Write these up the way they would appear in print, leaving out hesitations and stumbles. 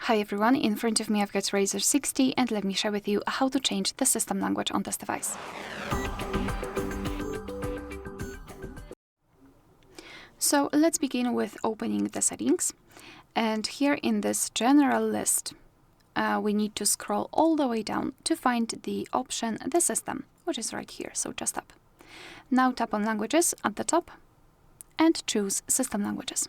Hi everyone, in front of me I've got Razr 60 and let me share with you how to change the system language on this device. So let's begin with opening the settings, and here in this general list we need to scroll all the way down to find the option the system, which is right here, so just up. Now tap on languages at the top and choose system languages.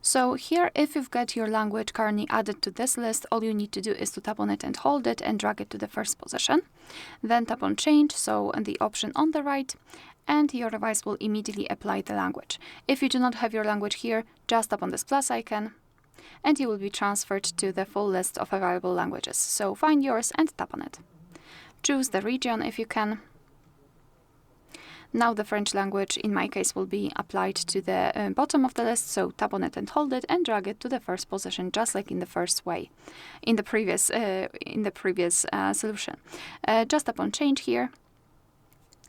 So here, if you've got your language currently added to this list, all you need to do is to tap on it and hold it and drag it to the first position. Then tap on change, so the option on the right, and your device will immediately apply the language. If you do not have your language here, just tap on this plus icon and you will be transferred to the full list of available languages. So find yours and tap on it. Choose the region if you can. Now the French language, in my case, will be applied to the bottom of the list, so tap on it and hold it and drag it to the first position, just like in the first way, in the previous solution. Just tap on change here,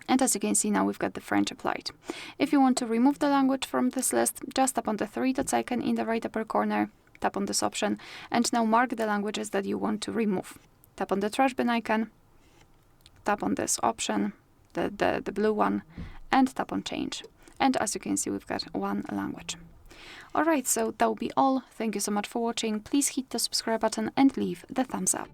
and as you can see now we've got the French applied. If you want to remove the language from this list, just tap on the three dots icon in the right upper corner, tap on this option, and now mark the languages that you want to remove. Tap on the trash bin icon, tap on this option, the blue one, and tap on change. And as you can see, we've got one language. Alright, so that will be all. Thank you so much for watching. Please hit the subscribe button and leave the thumbs up.